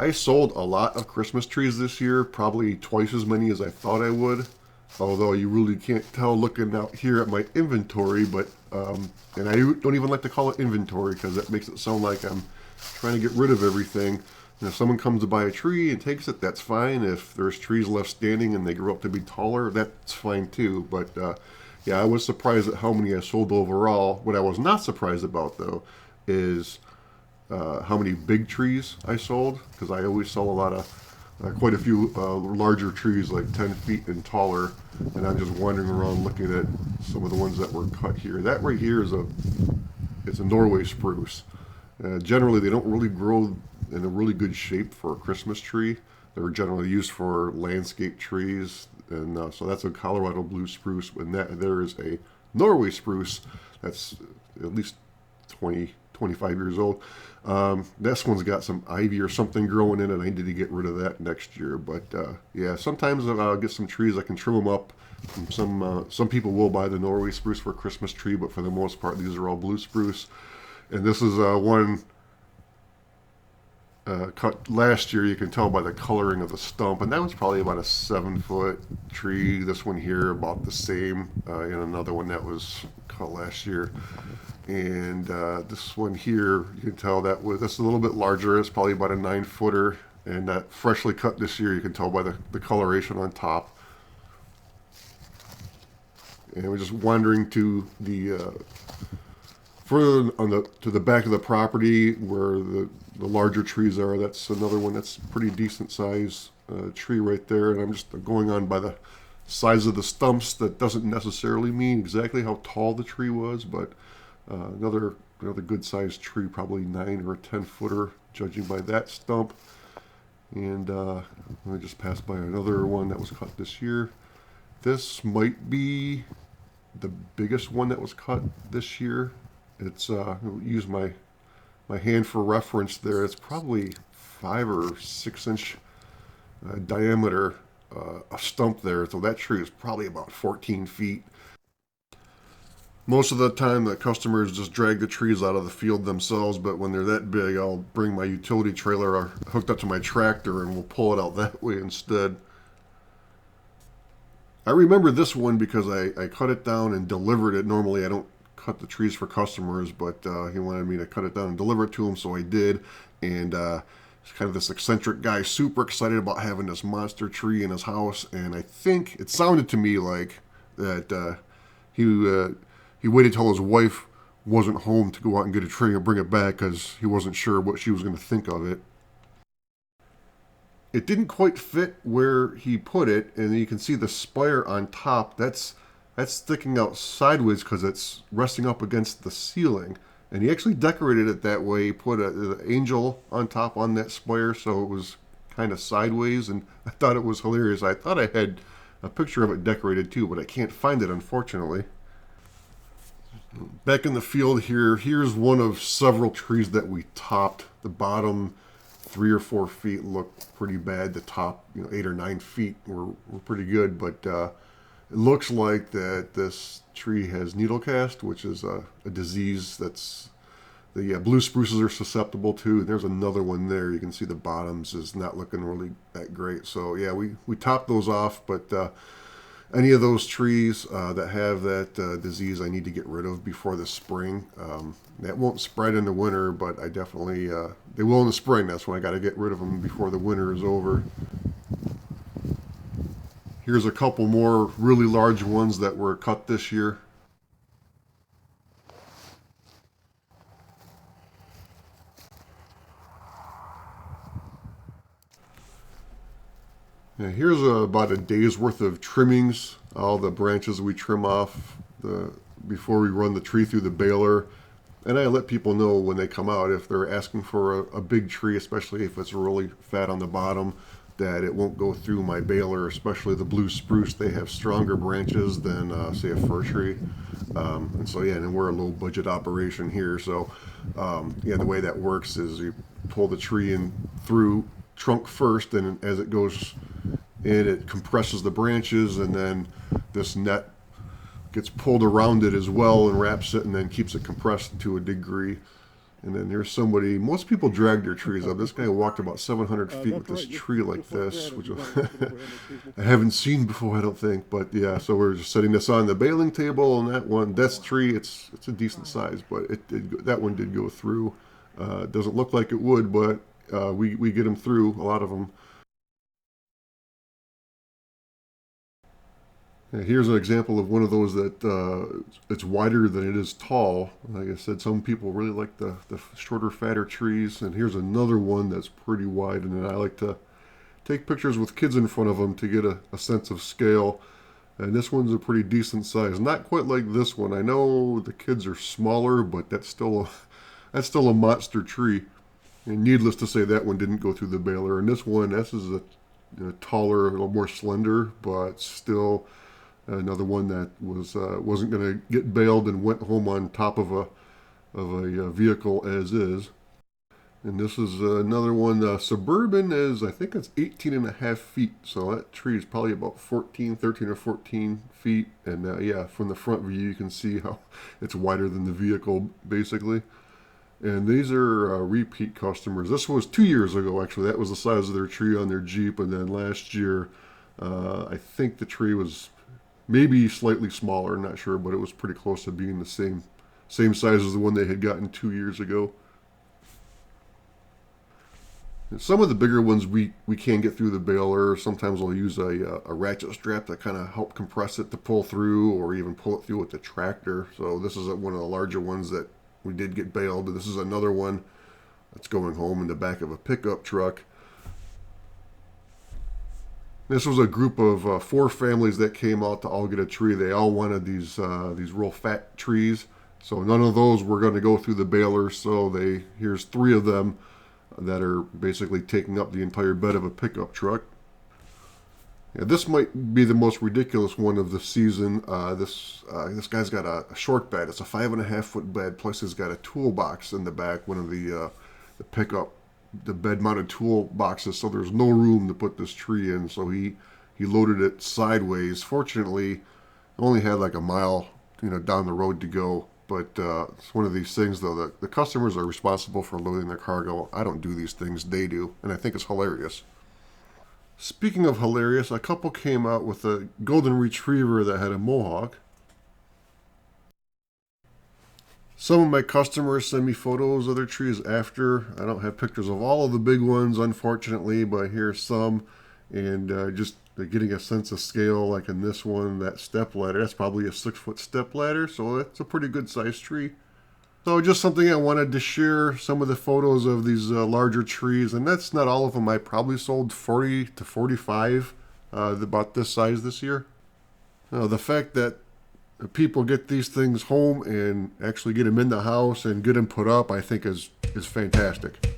I sold a lot of Christmas trees this year, probably twice as many as I thought I would. Although you really can't tell looking out here at my inventory, but and I don't even like to call it inventory because that makes it sound like I'm trying to get rid of everything. And if someone comes to buy a tree and takes it, that's fine. If there's trees left standing and they grow up to be taller, that's fine too. But yeah, I was surprised at how many I sold overall. What I was not surprised about though is how many big trees I sold, because I always sell a lot of quite a few larger trees like 10 feet and taller, and I'm just wandering around looking at some of the ones that were cut here. That right here is it's a Norway spruce. Generally they don't really grow in a really good shape for a Christmas tree. They're generally used for landscape trees, and so that's a Colorado blue spruce, and that there is a Norway spruce that's at least 20, 25 years old. This one's got some ivy or something growing in it. I need to get rid of that next year. But yeah, sometimes I'll get some trees. I can trim them up. Some people will buy the Norway spruce for a Christmas tree, but for the most part, these are all blue spruce. And this is one cut last year. You can tell by the coloring of the stump, and that was probably about a 7-foot tree. This one here about the same, and another one that was cut last year. And this one here, you can tell that's a little bit larger. It's probably about a 9-footer, and that freshly cut this year. You can tell by the coloration on top. And we're just wandering to the further to the back of the property where the larger trees are. That's another one that's pretty decent size tree right there. And I'm just going on by the size of the stumps. That doesn't necessarily mean exactly how tall the tree was, but another good sized tree, probably 9 or 10-footer, judging by that stump. And let me just pass by another one that was cut this year. This might be the biggest one that was cut this year. It's I'll use my hand for reference there. It's probably 5 or 6 inch diameter a stump there. So that tree is probably about 14 feet. Most of the time, the customers just drag the trees out of the field themselves, but when they're that big, I'll bring my utility trailer hooked up to my tractor and we'll pull it out that way instead. I remember this one because I cut it down and delivered it. Normally, I don't cut the trees for customers, but he wanted me to cut it down and deliver it to him, so I did. And he's kind of this eccentric guy, super excited about having this monster tree in his house. And I think it sounded to me like that he waited till his wife wasn't home to go out and get a tree and bring it back because he wasn't sure what she was going to think of it. It didn't quite fit where he put it, and you can see the spire on top. That's sticking out sideways because it's resting up against the ceiling. And he actually decorated it that way. He put an angel on top on that spire, so it was kind of sideways, and I thought it was hilarious. I thought I had a picture of it decorated too, but I can't find it, unfortunately. Back in the field here, here's one of several trees that we topped. The bottom 3 or 4 feet look pretty bad. The top, 8 or 9 feet were pretty good, but it looks like that this tree has needle cast, which is a disease that's the blue spruces are susceptible to. And there's another one there. You can see the bottoms is not looking really that great. So yeah, we topped those off, but any of those trees that have that disease I need to get rid of before the spring. That won't spread in the winter, but I definitely, they will in the spring. That's when I got to get rid of them before the winter is over. Here's a couple more really large ones that were cut this year. Yeah, here's about a day's worth of trimmings. All the branches we trim off before we run the tree through the baler. And I let people know when they come out if they're asking for a big tree, especially if it's really fat on the bottom, that it won't go through my baler, especially the blue spruce. They have stronger branches than, say, a fir tree. And so, yeah, and we're a low budget operation here. So, yeah, the way that works is you pull the tree in through trunk first, and as it goes in, it compresses the branches, and then this net gets pulled around it as well and wraps it and then keeps it compressed to a degree. And then there's somebody, most people drag their trees up. This guy walked about 700 feet with this tree like this, which I haven't seen before, I don't think. But yeah, so we're just setting this on the baling table, and that one, that's tree, it's a decent size, but that one did go through. It doesn't look like it would, but we get them through, a lot of them. Yeah, here's an example of one of those that it's wider than it is tall. Like I said, some people really like the shorter, fatter trees. And here's another one that's pretty wide. And I like to take pictures with kids in front of them to get a sense of scale. And this one's a pretty decent size. Not quite like this one. I know the kids are smaller, but that's still a monster tree. And needless to say, that one didn't go through the baler. And this is a taller, a little more slender, but still another one that wasn't going to get baled and went home on top of a vehicle as is. And this is another one. Suburban is, I think it's 18 and a half feet. So that tree is probably about 13 or 14 feet. And yeah, from the front view, you can see how it's wider than the vehicle, basically. And these are repeat customers. This was 2 years ago, actually. That was the size of their tree on their Jeep. And then last year, I think the tree was maybe slightly smaller, not sure, but it was pretty close to being the same size as the one they had gotten 2 years ago. And some of the bigger ones we can get through the baler. Sometimes we'll use a ratchet strap to kind of help compress it to pull through, or even pull it through with the tractor. So this is one of the larger ones that we did get baled. This is another one that's going home in the back of a pickup truck. This was a group of 4 families that came out to all get a tree. They all wanted these real fat trees. So none of those were going to go through the baler. So here's 3 of them that are basically taking up the entire bed of a pickup truck. Yeah, this might be the most ridiculous one of the season. This guy's got a short bed. It's a 5.5 foot bed. Plus he's got a toolbox in the back. One of the bed mounted toolboxes, so there's no room to put this tree in, so he loaded it sideways. Fortunately, only had like a mile down the road to go, but it's one of these things though that the customers are responsible for loading their cargo. I don't do these things, they do, and I think it's hilarious. Speaking of hilarious, a couple came out with a golden retriever that had a mohawk. Some of my customers send me photos of their trees after. I don't have pictures of all of the big ones, unfortunately, but here's some. And just getting a sense of scale, like in this one, that step ladder, that's probably a 6-foot step ladder, so that's a pretty good sized tree. So just something I wanted to share, some of the photos of these larger trees, and that's not all of them. I probably sold 40 to 45 about this size this year. The fact that people get these things home and actually get them in the house and get them put up, I think is fantastic.